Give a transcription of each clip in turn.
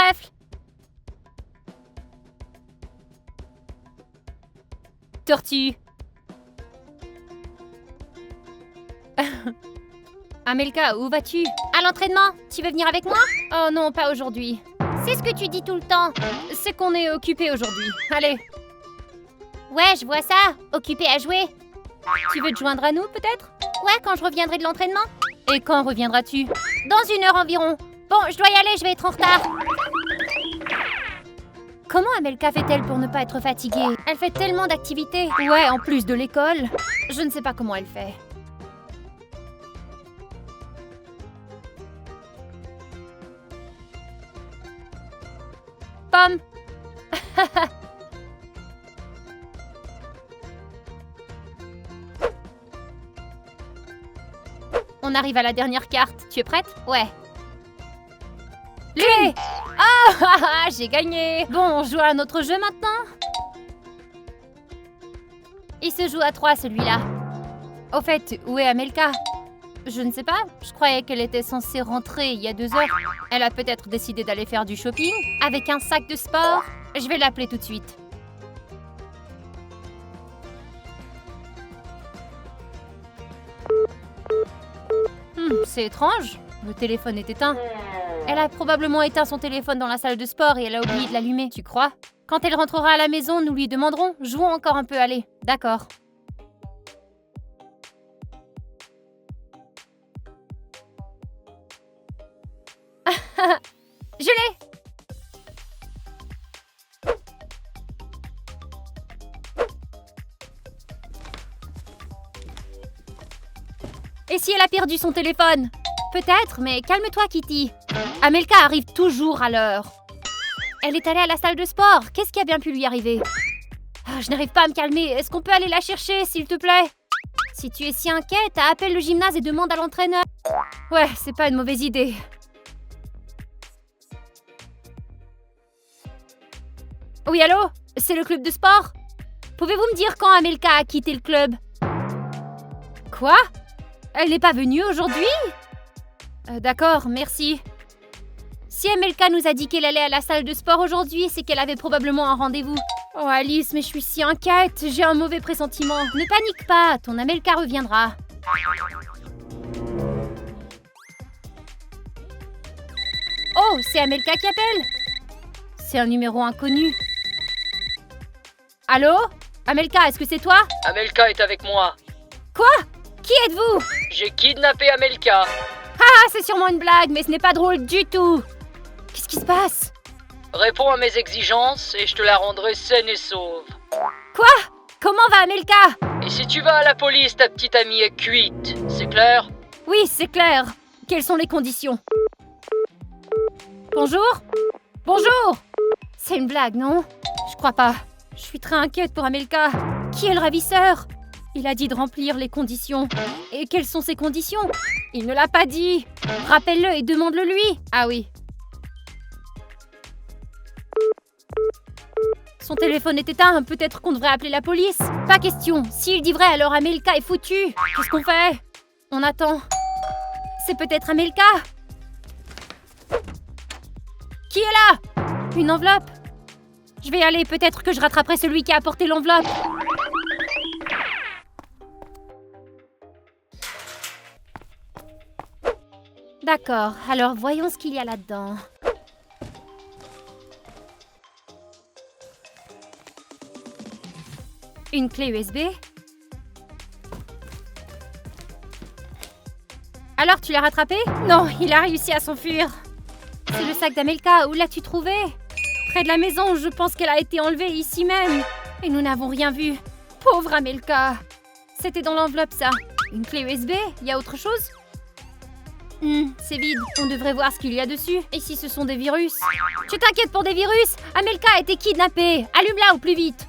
trèfle. Tortue. Amelka, où vas-tu? À l'entraînement. Tu veux venir avec moi? Oh non, pas aujourd'hui. C'est ce que tu dis tout le temps. C'est qu'on est occupé aujourd'hui. Allez. Ouais, je vois ça. Occupé à jouer. Tu veux te joindre à nous, peut-être? Ouais, quand je reviendrai de l'entraînement. Et quand reviendras-tu? Dans 1 heure environ. Bon, je dois y aller, je vais être en retard. Comment Amelka fait-elle pour ne pas être fatiguée? Elle fait tellement d'activités. Ouais, en plus de l'école. Je ne sais pas comment elle fait. Pomme. On arrive à la dernière carte. Tu es prête? Ouais. Lune! Ah, j'ai gagné! Bon, on joue à un autre jeu maintenant? Il se joue à 3, celui-là. Au fait, où est Amelka? Je ne sais pas. Je croyais qu'elle était censée rentrer il y a 2 heures. Elle a peut-être décidé d'aller faire du shopping avec un sac de sport. Je vais l'appeler tout de suite. C'est étrange. Le téléphone est éteint. Elle a probablement éteint son téléphone dans la salle de sport et elle a oublié de l'allumer, tu crois? Quand elle rentrera à la maison, nous lui demanderons. Jouons encore un peu, allez. D'accord. Je l'ai! Et si elle a perdu son téléphone? Peut-être, mais calme-toi, Kitty. Amelka arrive toujours à l'heure. Elle est allée à la salle de sport. Qu'est-ce qui a bien pu lui arriver? Je n'arrive pas à me calmer. Est-ce qu'on peut aller la chercher, s'il te plaît? Si tu es si inquiète, appelle le gymnase et demande à l'entraîneur. Ouais, c'est pas une mauvaise idée. Oui, allô? C'est le club de sport? Pouvez-vous me dire quand Amelka a quitté le club? Quoi? Elle n'est pas venue aujourd'hui? D'accord, merci. Si Amelka nous a dit qu'elle allait à la salle de sport aujourd'hui, c'est qu'elle avait probablement un rendez-vous. Oh Alice, mais je suis si inquiète, j'ai un mauvais pressentiment. Ne panique pas, ton Amelka reviendra. Oh, c'est Amelka qui appelle? C'est un numéro inconnu. Allô? Amelka, est-ce que c'est toi? Amelka est avec moi. Quoi? Qui êtes-vous? J'ai kidnappé Amelka. Ah, c'est sûrement une blague, mais ce n'est pas drôle du tout. Qu'est-ce qui se passe? Réponds à mes exigences et je te la rendrai saine et sauve. Quoi? Comment va Amelka? Et si tu vas à la police, ta petite amie est cuite, c'est clair? Oui, c'est clair. Quelles sont les conditions? Bonjour? Bonjour? C'est une blague, non? Je crois pas. Je suis très inquiète pour Amelka. Qui est le ravisseur? Il a dit de remplir les conditions. Et quelles sont ces conditions? Il ne l'a pas dit. Rappelle-le et demande-le lui. Ah oui. Son téléphone est éteint. Peut-être qu'on devrait appeler la police. Pas question. S'il dit vrai, alors Amelka est foutue. Qu'est-ce qu'on fait? On attend. C'est peut-être Amelka. Qui est là? Une enveloppe. Je vais y aller. Peut-être que je rattraperai celui qui a apporté l'enveloppe. D'accord, alors voyons ce qu'il y a là-dedans. Une clé USB. Alors, tu l'as rattrapé? Non, il a réussi à s'enfuir. C'est le sac d'Amelka, où l'as-tu trouvé? Près de la maison, je pense qu'elle a été enlevée ici même. Et nous n'avons rien vu. Pauvre Amelka. C'était dans l'enveloppe, ça. Une clé USB? Il y a autre chose? C'est vide. On devrait voir ce qu'il y a dessus. Et si ce sont des virus? Tu t'inquiètes pour des virus? Amelka a été kidnappée. Allume-la au plus vite.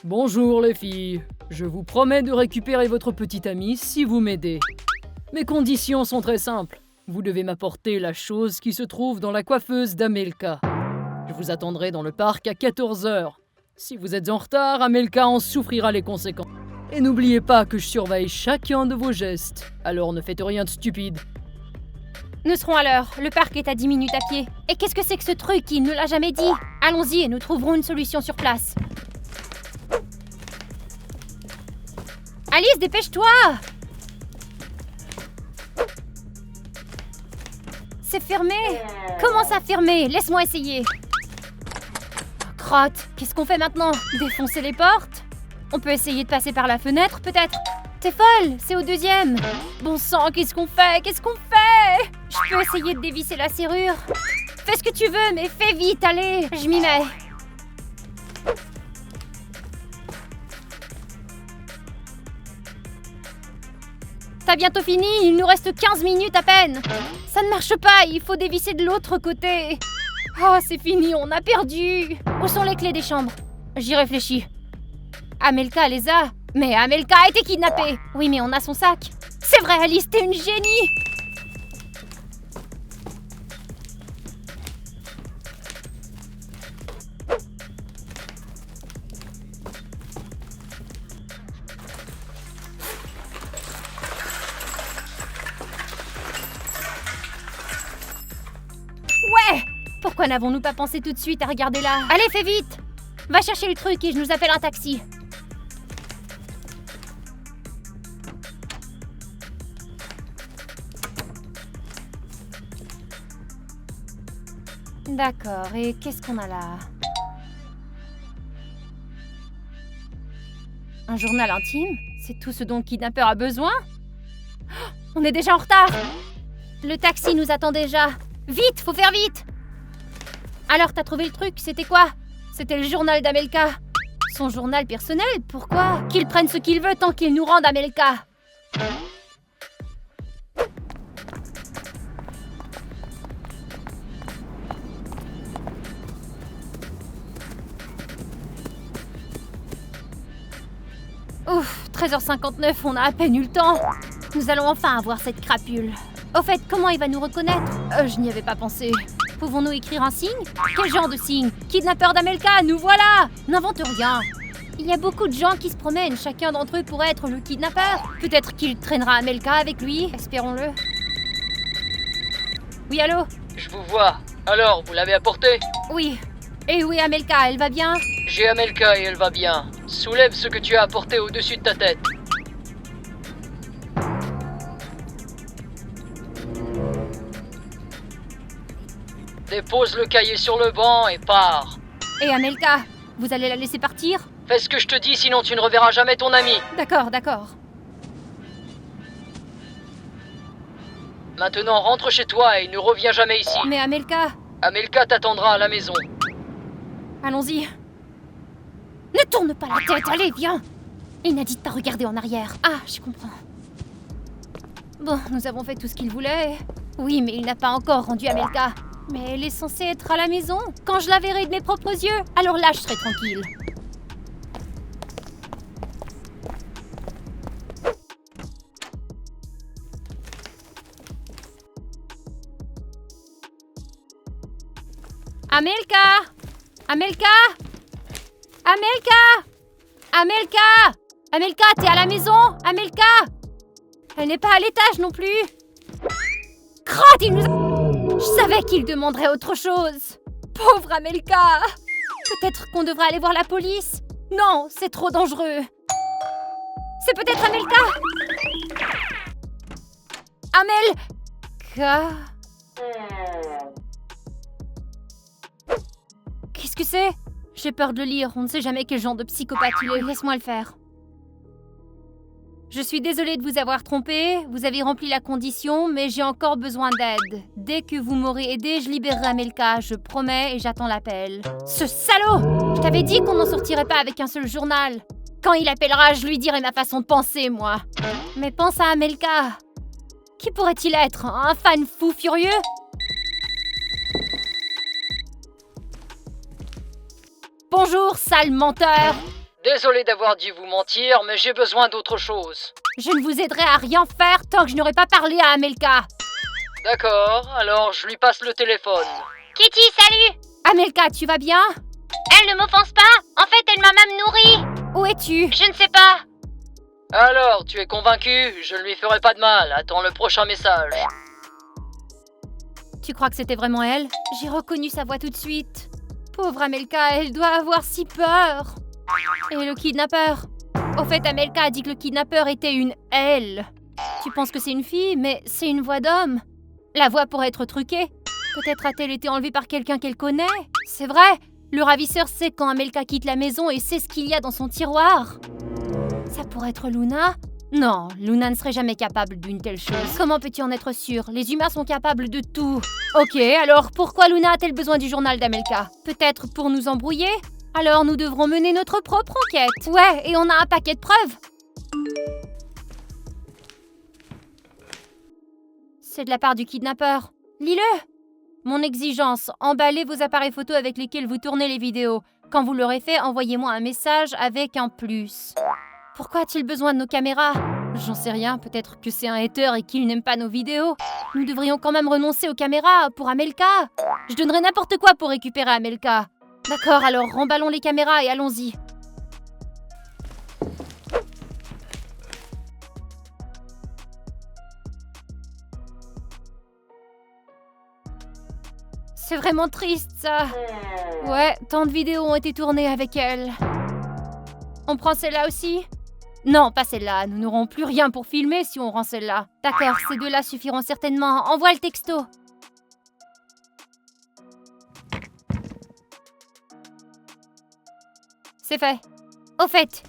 Bonjour les filles. Je vous promets de récupérer votre petite amie si vous m'aidez. Mes conditions sont très simples. Vous devez m'apporter la chose qui se trouve dans la coiffeuse d'Amelka. Je vous attendrai dans le parc à 14 h. Si vous êtes en retard, Amelka en souffrira les conséquences. Et n'oubliez pas que je surveille chacun de vos gestes. Alors ne faites rien de stupide. Nous serons à l'heure. Le parc est à 10 minutes à pied. Et qu'est-ce que c'est que ce truc? Il ne l'a jamais dit. Allons-y et nous trouverons une solution sur place. Alice, dépêche-toi! C'est fermé. Comment ça fermé? Laisse-moi essayer. Oh, crotte, qu'est-ce qu'on fait maintenant? Défoncer les portes? On peut essayer de passer par la fenêtre, peut-être? T'es folle, c'est au deuxième. Bon sang, qu'est-ce qu'on fait? Qu'est-ce qu'on fait? Je peux essayer de dévisser la serrure. Fais ce que tu veux, mais fais vite, allez. Je m'y mets. T'as bientôt fini, il nous reste 15 minutes à peine. Ça ne marche pas, il faut dévisser de l'autre côté. Oh, c'est fini, on a perdu. Où sont les clés des chambres? J'y réfléchis. Amelka les a. Mais Amelka a été kidnappée. Oui, mais on a son sac. C'est vrai, Alice, t'es une génie. Ouais! Pourquoi n'avons-nous pas pensé tout de suite à regarder là? Allez, fais vite! Va chercher le truc et je nous appelle un taxi. D'accord, et qu'est-ce qu'on a là? Un journal intime? C'est tout ce dont le kidnappeur a besoin? Oh, on est déjà en retard! Le taxi nous attend déjà. Vite, faut faire vite! Alors, t'as trouvé le truc? C'était quoi? C'était le journal d'Amelka. Son journal personnel? Pourquoi? Qu'il prenne ce qu'il veut tant qu'il nous rende Amelka. Ouf, 13h59, on a à peine eu le temps. Nous allons enfin avoir cette crapule. Au fait, comment il va nous reconnaître? Je n'y avais pas pensé. Pouvons-nous écrire un signe? Quel genre de signe? Kidnappeur d'Amelka, nous voilà! N'invente rien. Il y a beaucoup de gens qui se promènent, chacun d'entre eux pourrait être le kidnappeur. Peut-être qu'il traînera Amelka avec lui, espérons-le. Oui, allô? Je vous vois. Alors, vous l'avez apportée? Oui. Et où est Amelka? Elle va bien? J'ai Amelka et elle va bien. Soulève ce que tu as apporté au-dessus de ta tête. Dépose le cahier sur le banc et pars. Et Amelka, vous allez la laisser partir? Fais ce que je te dis, sinon tu ne reverras jamais ton ami. D'accord, d'accord. Maintenant, rentre chez toi et ne reviens jamais ici. Mais Amelka... Amelka t'attendra à la maison. Allons-y. Ne tourne pas la tête, allez, viens. Il n'a dit de pas regarder en arrière. Ah, je comprends. Bon, nous avons fait tout ce qu'il voulait. Oui, mais il n'a pas encore rendu Amelka. Mais elle est censée être à la maison. Quand je la verrai de mes propres yeux, alors là, je serai tranquille. Amelka! Amelka! Amelka! Amelka! Amelka, t'es à la maison? Amelka! Elle n'est pas à l'étage non plus. Crotte, il nous a... Je savais qu'il demanderait autre chose. Pauvre Amelka! Peut-être qu'on devrait aller voir la police? Non, c'est trop dangereux. C'est peut-être Amelka? Amelka? Qu'est-ce que c'est? J'ai peur de le lire, on ne sait jamais quel genre de psychopathe il est. Laisse-moi le faire. Je suis désolée de vous avoir trompé, vous avez rempli la condition, mais j'ai encore besoin d'aide. Dès que vous m'aurez aidé, je libérerai Amelka, je promets et j'attends l'appel. Ce salaud! Je t'avais dit qu'on n'en sortirait pas avec un seul journal. Quand il appellera, je lui dirai ma façon de penser, moi. Mais pense à Amelka. Qui pourrait-il être? Un fan fou furieux? Bonjour, sale menteur! Désolé d'avoir dû vous mentir, mais j'ai besoin d'autre chose. Je ne vous aiderai à rien faire tant que je n'aurai pas parlé à Amelka. D'accord, alors je lui passe le téléphone. Kitty, salut! Amelka, tu vas bien? Elle ne m'offense pas. En fait, es-tu? Je ne sais pas. Alors, tu es convaincu? Je ne lui ferai pas de mal. Attends le prochain message. Tu crois que c'était vraiment elle? J'ai reconnu sa voix tout de suite. Pauvre Amelka, elle doit avoir si peur. Et le kidnappeur? Au fait, Amelka a dit que le kidnappeur était une elle. Tu penses que c'est une fille, mais c'est une voix d'homme. La voix pourrait être truquée. Peut-être a-t-elle été enlevée par quelqu'un qu'elle connaît? C'est vrai, le ravisseur sait quand Amelka quitte la maison et sait ce qu'il y a dans son tiroir. Ça pourrait être Luna? Non, Luna ne serait jamais capable d'une telle chose. Comment peux-tu en être sûre? Les humains sont capables de tout. Ok, alors pourquoi Luna a-t-elle besoin du journal d'Amelka? Peut-être pour nous embrouiller? Alors nous devrons mener notre propre enquête. Ouais, et on a un paquet de preuves. C'est de la part du kidnappeur. Lis-le. Mon exigence, emballez vos appareils photo avec lesquels vous tournez les vidéos. Quand vous l'aurez fait, envoyez-moi un message avec un plus. Pourquoi a-t-il besoin de nos caméras? J'en sais rien, peut-être que c'est un hater et qu'il n'aime pas nos vidéos. Nous devrions quand même renoncer aux caméras pour Amelka. Je donnerais n'importe quoi pour récupérer Amelka. D'accord, alors remballons les caméras et allons-y. C'est vraiment triste, ça. Ouais, tant de vidéos ont été tournées avec elle. On prend celle-là aussi? Non, pas celle-là. Nous n'aurons plus rien pour filmer si on rend celle-là. D'accord, ces deux-là suffiront certainement. Envoie le texto. C'est fait. Au fait.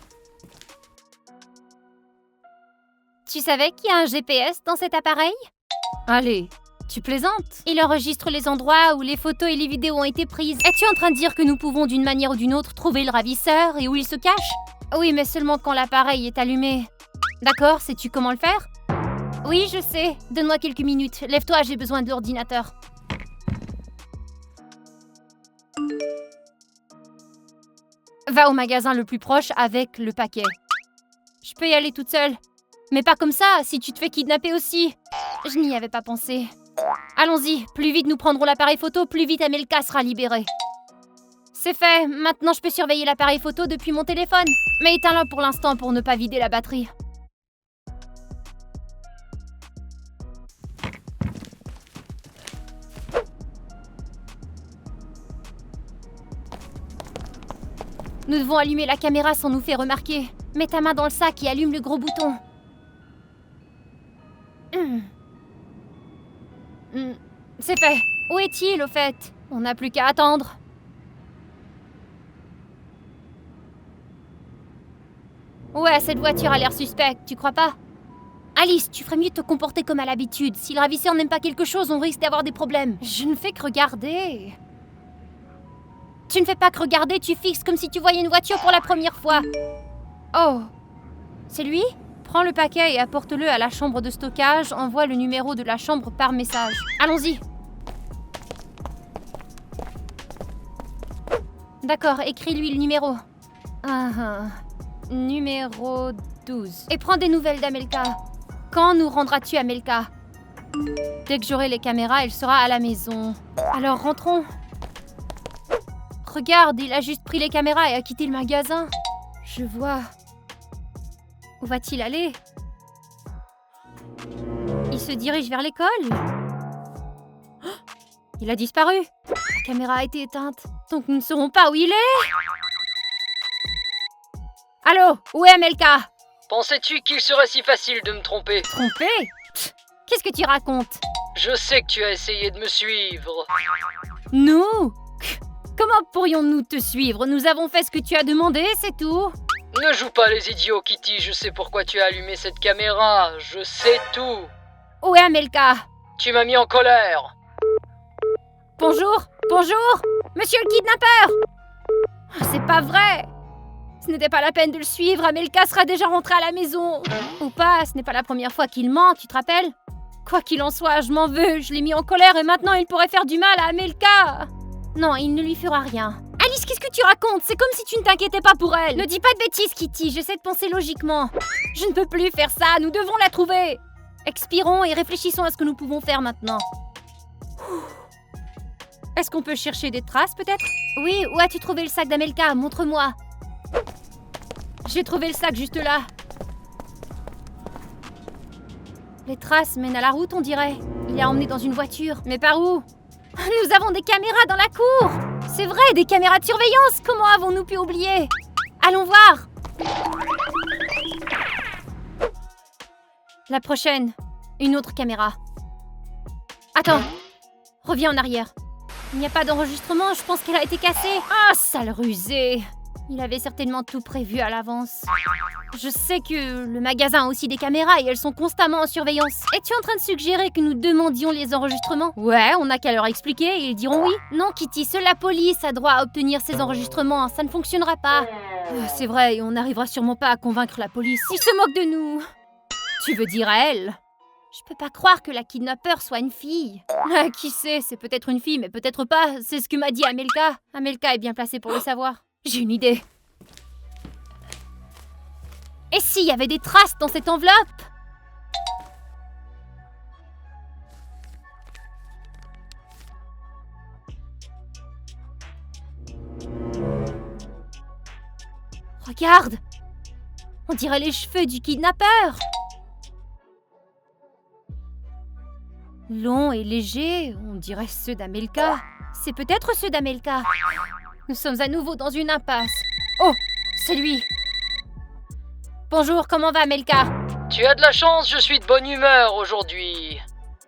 Tu savais qu'il y a un GPS dans cet appareil? Allez, tu plaisantes? Il enregistre les endroits où les photos et les vidéos ont été prises. Es-tu en train de dire que nous pouvons d'une manière ou d'une autre trouver le ravisseur et où il se cache? Oui, mais seulement quand l'appareil est allumé. D'accord, sais-tu comment le faire? Oui, je sais. Donne-moi quelques minutes. Lève-toi, j'ai besoin de l'ordinateur. Va au magasin le plus proche avec le paquet. Je peux y aller toute seule. Mais pas comme ça, si tu te fais kidnapper aussi. Je n'y avais pas pensé. Allons-y, plus vite nous prendrons l'appareil photo, plus vite Amelka sera libérée. C'est fait, maintenant je peux surveiller l'appareil photo depuis mon téléphone. Mais éteins-le pour l'instant pour ne pas vider la batterie. Nous devons allumer la caméra sans nous faire remarquer. Mets ta main dans le sac et allume le gros bouton. C'est fait. Où est-il, au fait? On n'a plus qu'à attendre. Ouais, cette voiture a l'air suspecte, tu crois pas? Alice, tu ferais mieux de te comporter comme à l'habitude. Si le ravisseur n'aime pas quelque chose, on risque d'avoir des problèmes. Je ne fais que regarder. Tu ne fais pas que regarder, tu fixes comme si tu voyais une voiture pour la première fois. Oh, c'est lui? Prends le paquet et apporte-le à la chambre de stockage. Envoie le numéro de la chambre par message. Allons-y. D'accord, écris-lui le numéro. Numéro 12. Et prends des nouvelles d'Amelka. Quand nous rendras-tu Amelka? Dès que j'aurai les caméras, elle sera à la maison. Alors rentrons. Regarde, il a juste pris les caméras et a quitté le magasin. Je vois. Où va-t-il aller? Il se dirige vers l'école. Oh, il a disparu. La caméra a été éteinte. Donc nous ne saurons pas où il est. Allô? Où est Amelka? Pensais-tu qu'il serait si facile de me tromper? Trompé? Qu'est-ce que tu racontes? Je sais que tu as essayé de me suivre. Nous? Comment pourrions-nous te suivre? Nous avons fait ce que tu as demandé, c'est tout. Ne joue pas les idiots, Kitty. Je sais pourquoi tu as allumé cette caméra. Je sais tout. Où est Amelka? Tu m'as mis en colère. Bonjour? Bonjour? Monsieur le kidnappeur! C'est pas vrai! Ce n'était pas la peine de le suivre, Amelka sera déjà rentrée à la maison. Ou pas, ce n'est pas la première fois qu'il ment, tu te rappelles? Quoi qu'il en soit, je m'en veux, je l'ai mis en colère et maintenant il pourrait faire du mal à Amelka. Non, il ne lui fera rien. Alice, qu'est-ce que tu racontes? C'est comme si tu ne t'inquiétais pas pour elle. Ne dis pas de bêtises, Kitty, j'essaie de penser logiquement. Je ne peux plus faire ça, nous devons la trouver. Expirons et réfléchissons à ce que nous pouvons faire maintenant. Est-ce qu'on peut chercher des traces, peut-être? Oui, où as-tu trouvé le sac d'Amelka? Montre-moi. J'ai trouvé le sac juste là. Les traces mènent à la route, on dirait. Il a emmené dans une voiture. Mais par où? Nous avons des caméras dans la cour! C'est vrai, des caméras de surveillance! Comment avons-nous pu oublier? Allons voir! La prochaine. Une autre caméra. Attends. Reviens en arrière. Il n'y a pas d'enregistrement, je pense qu'elle a été cassée. Ah, sale rusé! Il avait certainement tout prévu à l'avance. Je sais que le magasin a aussi des caméras et elles sont constamment en surveillance. Es-tu en train de suggérer que nous demandions les enregistrements? Ouais, on n'a qu'à leur expliquer et ils diront oui. Non, Kitty, seule la police a droit à obtenir ces enregistrements. Ça ne fonctionnera pas. C'est vrai, et on n'arrivera sûrement pas à convaincre la police. Ils se moquent de nous. Tu veux dire à elle? Je peux pas croire que la kidnappeur soit une fille. Qui sait, c'est peut-être une fille, mais peut-être pas. C'est ce que m'a dit Amelka. Amelka est bien placée pour le savoir. J'ai une idée. Et s'il y avait des traces dans cette enveloppe? Regarde! On dirait les cheveux du kidnappeur! Longs et légers, on dirait ceux d'Amelka. C'est peut-être ceux d'Amelka. Nous sommes à nouveau dans une impasse. Oh, c'est lui. Bonjour, comment va Amelka? Tu as de la chance, je suis de bonne humeur aujourd'hui.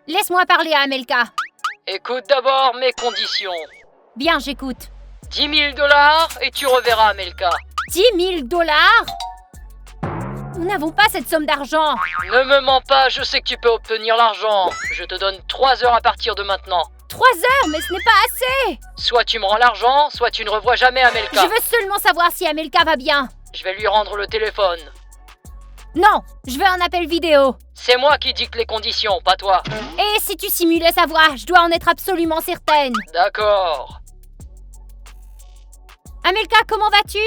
Laisse-moi parler à Amelka. Écoute d'abord mes conditions. Bien, j'écoute. 10 000 $ et tu reverras Amelka. 10 000 $? Nous n'avons pas cette somme d'argent. Ne me mens pas, je sais que tu peux obtenir l'argent. Je te donne 3 heures à partir de maintenant. 3 heures, mais ce n'est pas assez. Soit tu me rends l'argent, soit tu ne revois jamais Amelka. Je veux seulement savoir si Amelka va bien. Je vais lui rendre le téléphone. Non, je veux un appel vidéo. C'est moi qui dicte les conditions, pas toi. Et si tu simulais sa voix, je dois en être absolument certaine. D'accord. Amelka, comment vas-tu?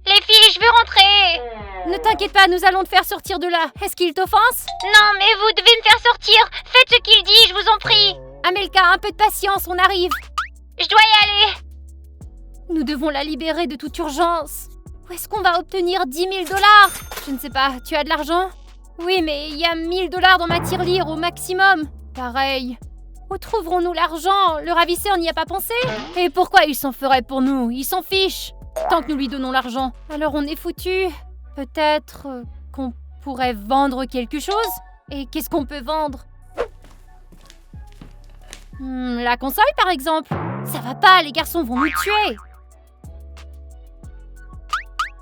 Les filles, je veux rentrer. Ne t'inquiète pas, nous allons te faire sortir de là. Est-ce qu'il t'offense? Non, mais vous devez me faire sortir. Faites ce qu'il dit, je vous en prie. Amelka, un peu de patience, on arrive. Je dois y aller. Nous devons la libérer de toute urgence. Où est-ce qu'on va obtenir 10 000 $? Je ne sais pas, tu as de l'argent? Oui, mais il y a 1 000 $ dans ma tirelire au maximum. Pareil. Où trouverons-nous l'argent? Le ravisseur n'y a pas pensé? Et pourquoi il s'en ferait pour nous? Il s'en fiche. Tant que nous lui donnons l'argent. Alors on est foutus. Peut-être qu'on pourrait vendre quelque chose? Et qu'est-ce qu'on peut vendre? La console, par exemple. Ça va pas, les garçons vont nous tuer.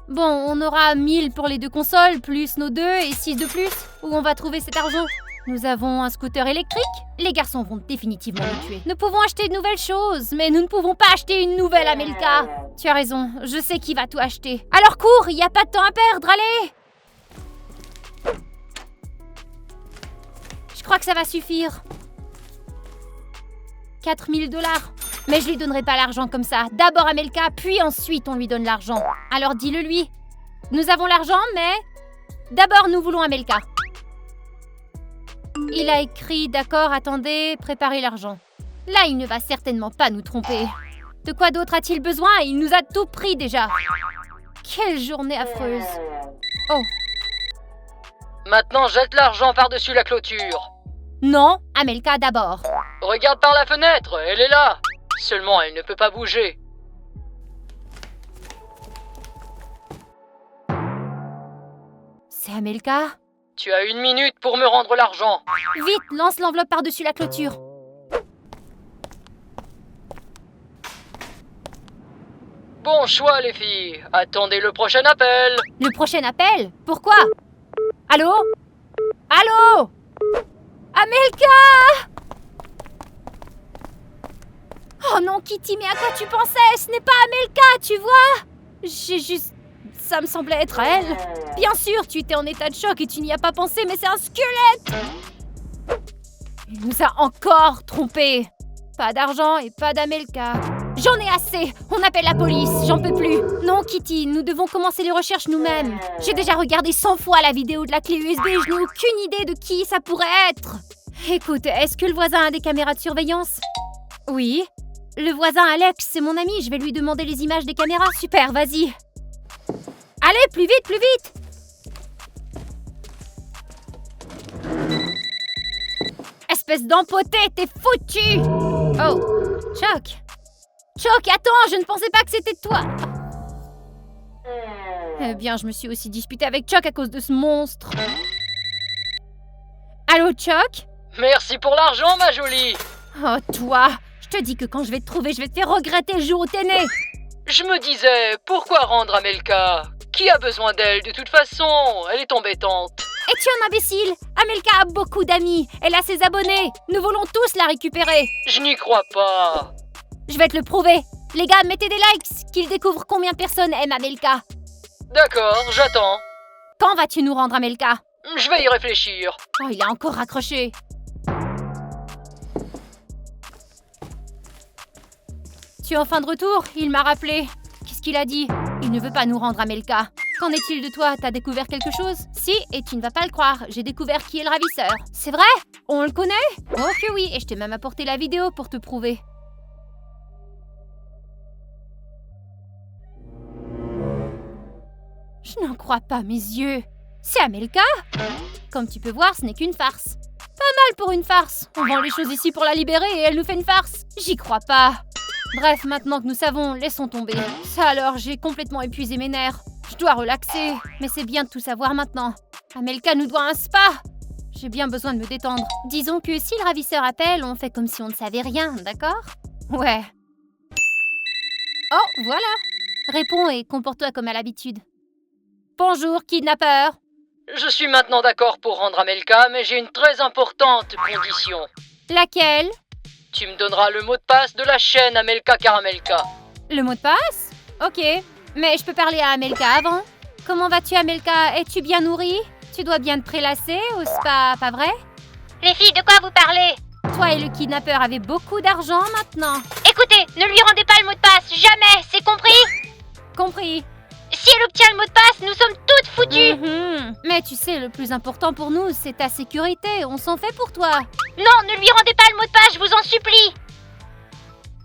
Bon, on aura 1000 pour les 2 consoles, plus nos 2 et 6 de plus. Où on va trouver cet argent? Nous avons un scooter électrique. Les garçons vont définitivement nous tuer. Nous pouvons acheter de nouvelles choses, mais nous ne pouvons pas acheter une nouvelle Amelka. Tu as raison, je sais qui va tout acheter. Alors cours, il n'y a pas de temps à perdre, allez! Je crois que ça va suffire. 4 000 $. Mais je lui donnerai pas l'argent comme ça. D'abord Amelka, puis ensuite on lui donne l'argent. Alors dis-le lui. Nous avons l'argent, mais d'abord nous voulons Amelka. Il a écrit « D'accord, attendez, préparez l'argent ». Là, il ne va certainement pas nous tromper. De quoi d'autre a-t-il besoin? Il nous a tout pris déjà. Quelle journée affreuse. Oh. Maintenant, jette l'argent par-dessus la clôture. Non, Amelka d'abord. Regarde par la fenêtre, elle est là. Seulement, elle ne peut pas bouger. C'est Amelka? Tu as 1 minute pour me rendre l'argent. Vite, lance l'enveloppe par-dessus la clôture. Bon choix, les filles. Attendez le prochain appel. Le prochain appel? Pourquoi? Allô? Allô? Amelka! Oh non, Kitty, mais à quoi tu pensais? Ce n'est pas Amelka, tu vois? J'ai juste... Ça me semblait être à elle. Bien sûr, tu étais en état de choc et tu n'y as pas pensé, mais c'est un squelette! Il nous a encore trompés. Pas d'argent et pas d'Amelka. J'en ai assez! On appelle la police, j'en peux plus. Non, Kitty, nous devons commencer les recherches nous-mêmes. J'ai déjà regardé 100 fois la vidéo de la clé USB et je n'ai aucune idée de qui ça pourrait être. Écoute, est-ce que le voisin a des caméras de surveillance? Oui. Le voisin Alex, c'est mon ami, je vais lui demander les images des caméras. Super, vas-y. Allez, plus vite, plus vite! Espèce d'empoté, t'es foutu! Oh, Chuck! Chuck, attends, je ne pensais pas que c'était toi! Eh bien, je me suis aussi disputée avec Chuck à cause de ce monstre. Allô, Chuck? Merci pour l'argent, ma jolie. Oh, toi! Je te dis que quand je vais te trouver, je vais te faire regretter le jour où t'es né! Je me disais, pourquoi rendre Amelka? Qui a besoin d'elle de toute façon? Elle est embêtante. Es-tu un imbécile? Amelka a beaucoup d'amis, elle a ses abonnés. Nous voulons tous la récupérer. Je n'y crois pas. Je vais te le prouver. Les gars, mettez des likes, qu'ils découvrent combien de personnes aiment Amelka. D'accord, j'attends. Quand vas-tu nous rendre Amelka? Je vais y réfléchir. Oh, il a encore raccroché. Tu es enfin de retour? Il m'a rappelé. Qu'est-ce qu'il a dit? Il ne veut pas nous rendre Amelka. Qu'en est-il de toi? T'as découvert quelque chose? Si, et tu ne vas pas le croire. J'ai découvert qui est le ravisseur. C'est vrai? On le connaît? Oh que oui, et je t'ai même apporté la vidéo pour te prouver. Je n'en crois pas mes yeux. C'est Amelka? Comme tu peux voir, ce n'est qu'une farce. Pas mal pour une farce. On vend les choses ici pour la libérer et elle nous fait une farce. J'y crois pas. Bref, maintenant que nous savons, laissons tomber. Ça alors, j'ai complètement épuisé mes nerfs. Je dois relaxer. Mais c'est bien de tout savoir maintenant. Amelka nous doit un spa. J'ai bien besoin de me détendre. Disons que si le ravisseur appelle, on fait comme si on ne savait rien, d'accord? Ouais. Oh, voilà. Réponds et comporte-toi comme à l'habitude. Bonjour, kidnappeur. Je suis maintenant d'accord pour rendre Amelka, mais j'ai une très importante condition. Laquelle? Tu me donneras le mot de passe de la chaîne Amelka Caramelka. Le mot de passe? Ok, mais je peux parler à Amelka avant. Comment vas-tu, Amelka? Es-tu bien nourrie? Tu dois bien te prélasser au spa, pas vrai? Les filles, de quoi vous parlez? Toi et le kidnappeur avez beaucoup d'argent maintenant. Écoutez, ne lui rendez pas le mot de passe, jamais, c'est compris? Compris. Si elle obtient le mot de passe, nous sommes toutes foutues. Mais tu sais, le plus important pour nous, c'est ta sécurité. On s'en fait pour toi. Non, ne lui rendez pas le mot de passe, je vous en supplie.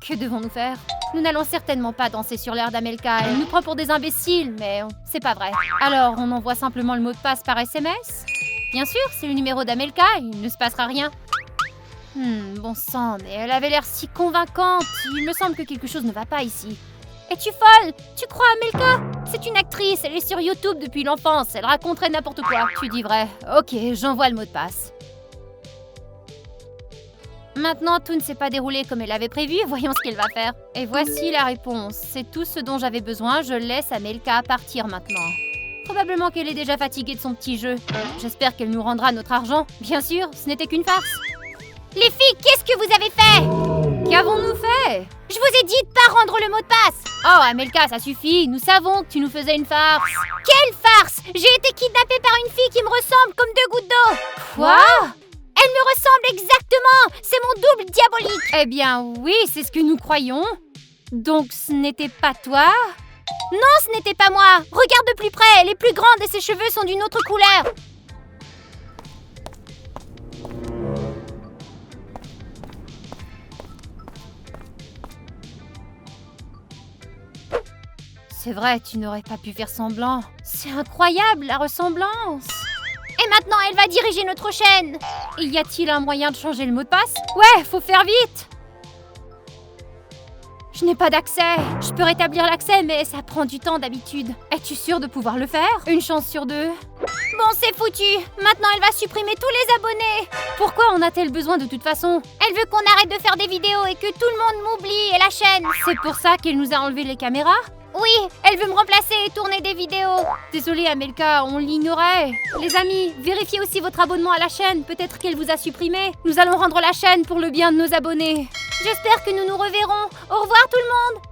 Que devons-nous faire? Nous n'allons certainement pas danser sur l'air d'Amelka. Elle nous prend pour des imbéciles, mais c'est pas vrai. Alors, on envoie simplement le mot de passe par SMS? Bien sûr, c'est le numéro d'Amelka, il ne se passera rien. Bon sang, mais elle avait l'air si convaincante. Il me semble que quelque chose ne va pas ici. Es-tu folle? Tu crois à Amelka? C'est une actrice, elle est sur YouTube depuis l'enfance, elle raconterait n'importe quoi. Tu dis vrai. Ok, j'envoie le mot de passe. Maintenant, tout ne s'est pas déroulé comme elle avait prévu, voyons ce qu'elle va faire. Et voici la réponse. C'est tout ce dont j'avais besoin, je laisse Amelka partir maintenant. Probablement qu'elle est déjà fatiguée de son petit jeu. J'espère qu'elle nous rendra notre argent. Bien sûr, ce n'était qu'une farce. Les filles, qu'est-ce que vous avez fait? Qu'avons-nous fait? Je vous ai dit de pas rendre le mot de passe. Oh, Amelka, ça suffit. Nous savons que tu nous faisais une farce. Quelle farce? J'ai été kidnappée par une fille qui me ressemble comme 2 gouttes d'eau. Quoi? Elle me ressemble exactement. C'est mon double diabolique. Eh bien, oui, c'est ce que nous croyons. Donc, ce n'était pas toi? Non, ce n'était pas moi. Regarde de plus près, elle est plus grande et ses cheveux sont d'une autre couleur. C'est vrai, tu n'aurais pas pu faire semblant. C'est incroyable, la ressemblance. Et maintenant, elle va diriger notre chaîne. Y a-t-il un moyen de changer le mot de passe? Ouais, faut faire vite. Je n'ai pas d'accès. Je peux rétablir l'accès, mais ça prend du temps d'habitude. Es-tu sûre de pouvoir le faire? Une chance sur 2. Bon, c'est foutu. Maintenant, elle va supprimer tous les abonnés. Pourquoi en a-t-elle besoin de toute façon? Elle veut qu'on arrête de faire des vidéos et que tout le monde m'oublie et la chaîne. C'est pour ça qu'elle nous a enlevé les caméras? Oui, elle veut me remplacer et tourner des vidéos. Désolée Amelka, on l'ignorait. Les amis, vérifiez aussi votre abonnement à la chaîne. Peut-être qu'elle vous a supprimé. Nous allons rendre la chaîne pour le bien de nos abonnés. J'espère que nous nous reverrons. Au revoir tout le monde.